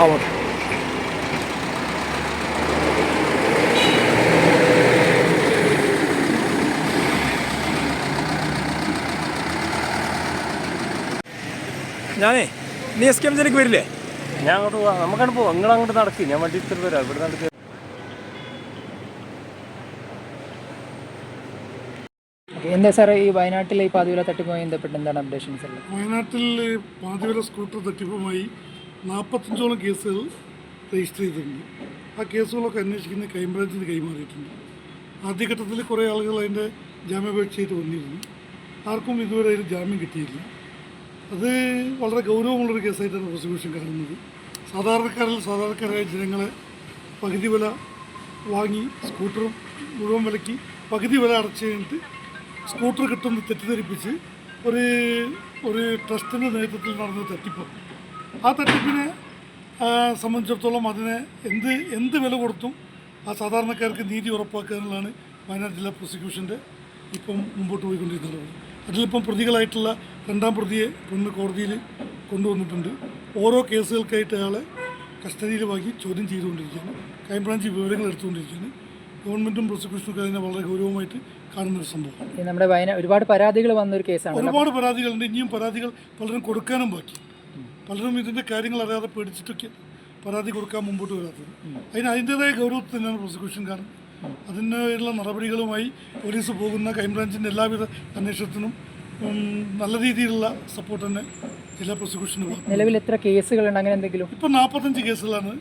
ആവട്ടെ. ഞാനേ നീ എസ് കെ എം ജനക്ക് വരില്ലേ? ഞാൻ അങ്ങോട്ട് പോവാം, നമുക്കങ്ങോട്ട് പോവാം. നിങ്ങൾ അങ്ങോട്ട് നടക്കി, ഞാൻ വണ്ടി ഇത്തിരി വരാം. ഇവിടെ നടക്കുക. എന്താ സാറേ ഈ വയനാട്ടിലെ ഈ പാതിവില തട്ടിപ്പുമായി ബന്ധപ്പെട്ട് എന്താണ് അപ്ഡേഷൻസ് ഉള്ളത്? വയനാട്ടിൽ പാതിവില സ്കൂട്ടർ തട്ടിപ്പുമായി 45ഓളം കേസുകൾ രജിസ്റ്റർ ചെയ്തിട്ടുണ്ട്. ആ കേസുകളൊക്കെ അന്വേഷിക്കുന്ന ക്രൈംബ്രാഞ്ചിന് കൈമാറിയിട്ടുണ്ട്. ആദ്യഘട്ടത്തിൽ കുറേ ആളുകൾ അതിൻ്റെ ജാമ്യാപേക്ഷയായിട്ട് വന്നിരുന്നു. ആർക്കും ഇതുവരെ അതിന് ജാമ്യം കിട്ടിയില്ല. അത് വളരെ ഗൗരവമുള്ളൊരു കേസായിട്ടാണ് പ്രോസിക്യൂഷൻ കാണുന്നത്. സാധാരണക്കാരായ ജനങ്ങളെ പകുതി വില വാങ്ങി സ്കൂട്ടറും മുഴുവൻ വിലയ്ക്ക് പകുതി വില അടച്ചു കഴിഞ്ഞിട്ട് സ്കൂട്ടർ കിട്ടുന്ന തെറ്റിദ്ധരിപ്പിച്ച് ഒരു ട്രസ്റ്റിൻ്റെ നേതൃത്വത്തിൽ നടന്ന തട്ടിപ്പ്. ആ തട്ടിപ്പിനെ സംബന്ധിച്ചിടത്തോളം അതിനെ എന്ത് വില കൊടുത്തും ആ സാധാരണക്കാർക്ക് നീതി ഉറപ്പാക്കുക എന്നുള്ളതാണ് വയനാട് ജില്ലാ പ്രോസിക്യൂഷൻ്റെ ഇപ്പം മുമ്പോട്ട് പോയിക്കൊണ്ടിരിക്കുന്നത്. അതിലിപ്പം പ്രതികളായിട്ടുള്ള 2ാം പ്രതിയെ കോടതിയിൽ കൊണ്ടുവന്നിട്ടുണ്ട്. ഓരോ കേസുകൾക്കായിട്ട് അയാളെ കസ്റ്റഡിയിൽ വാങ്ങി ചോദ്യം ചെയ്തുകൊണ്ടിരിക്കുകയാണ്. ക്രൈംബ്രാഞ്ച് വിവരങ്ങൾ എടുത്തുകൊണ്ടിരിക്കുകയാണ്. ഗവൺമെൻറ്റും പ്രോസിക്യൂഷനൊക്കെ അതിനെ വളരെ ഗൗരവമായിട്ട് കാണുന്നൊരു സംഭവം. നമ്മുടെ ഒരുപാട് പരാതികൾ വന്നൊരു കേസാണ്. ഒരുപാട് പരാതികളുണ്ട്. ഇനിയും പരാതികൾ പലരും കൊടുക്കാനും ബാക്കി. പലരും ഇതിൻ്റെ കാര്യങ്ങൾ അറിയാതെ പേടിച്ചിട്ടൊക്കെ പരാതി കൊടുക്കാൻ മുമ്പോട്ട് വരാത്തത്. അതിൻ്റേതായ ഗൗരവത്തിൽ തന്നെയാണ് പ്രോസിക്യൂഷൻ കാണുന്നത്. അതിനുള്ള നടപടികളുമായി പോലീസ് പോകുന്ന ക്രൈംബ്രാഞ്ചിൻ്റെ എല്ലാവിധ അന്വേഷണത്തിനും നല്ല രീതിയിലുള്ള സപ്പോർട്ട് തന്നെ ജില്ലാ പ്രോസിക്യൂഷന് പോകും. നിലവിൽ എത്ര കേസുകളുണ്ട് അങ്ങനെ എന്തെങ്കിലും? ഇപ്പം 45 കേസുകളാണ്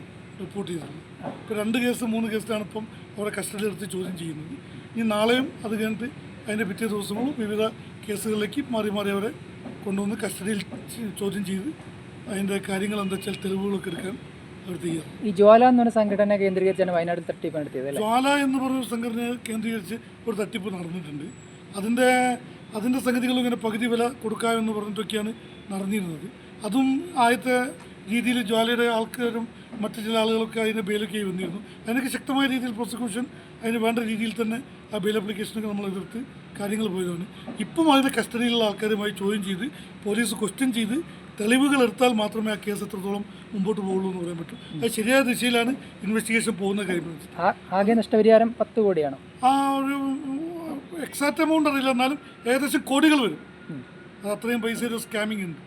റിപ്പോർട്ട് ചെയ്തിട്ടുള്ളത്. ഇപ്പോൾ 2 കേസ് 3 കേസിലാണ് ഇപ്പം അവരെ കസ്റ്റഡി എടുത്ത് ചോദ്യം ചെയ്യുന്നത്. ഇനി നാളെയും അത് കഴിഞ്ഞിട്ട് അതിൻ്റെ പിറ്റേ ദിവസങ്ങളും വിവിധ കേസുകളിലേക്ക് മാറി അവരെ കൊണ്ടുവന്ന് കസ്റ്റഡിയിൽ ചോദ്യം ചെയ്ത് അതിൻ്റെ കാര്യങ്ങൾ എന്താ വെച്ചാൽ തെളിവുകളൊക്കെ എടുക്കാൻ അവർ തയ്യാറ്. ഈ ജ്വാല എന്ന് പറഞ്ഞ സംഘടന കേന്ദ്രീകരിച്ചാണ് വയനാട്ടിൽ തട്ടിപ്പ് നടത്തിയത്. ജ്വാല എന്ന് പറഞ്ഞ സംഘടന കേന്ദ്രീകരിച്ച് ഒരു തട്ടിപ്പ് നടന്നിട്ടുണ്ട്. അതിൻ്റെ സംഗതികൾ ഇങ്ങനെ പകുതി വില കൊടുക്കാമെന്ന് പറഞ്ഞിട്ടൊക്കെയാണ് നടന്നിരുന്നത്. അതും ആദ്യത്തെ രീതിയിൽ ജ്വാലയുടെ ആൾക്കാരും മറ്റു ചില ആളുകളൊക്കെ അതിനെ ബെയിലൊക്കെ വന്നിരുന്നു. അതിനൊക്കെ ശക്തമായ രീതിയിൽ പ്രോസിക്യൂഷൻ അതിന് വേണ്ട രീതിയിൽ തന്നെ ആ ബെയിൽ ആപ്ലിക്കേഷനൊക്കെ നമ്മൾ എതിർത്ത് കാര്യങ്ങൾ പോയതാണ്. ഇപ്പം അതിൻ്റെ കസ്റ്റഡിയിലുള്ള ആൾക്കാരുമായി ചോദ്യം ചെയ്ത് പോലീസ് ക്വസ്റ്റ്യൻ ചെയ്ത് തെളിവുകൾ എടുത്താൽ മാത്രമേ ആ കേസ് എത്രത്തോളം മുമ്പോട്ട് പോകുള്ളൂ എന്ന് പറയാൻ പറ്റും. അത് ശരിയായ ദിശയിലാണ് ഇൻവെസ്റ്റിഗേഷൻ പോകുന്ന കാര്യം. ആകെ നഷ്ടപരിഹാരം 10 കോടിയാണോ? ആ ഒരു എക്സാക്റ്റ് എമൗണ്ട് അറിയില്ല, എന്നാലും ഏകദേശം കോടികൾ വരും. അത് അത്രയും പൈസ ഒരു സ്കാമിങ് ഉണ്ട്.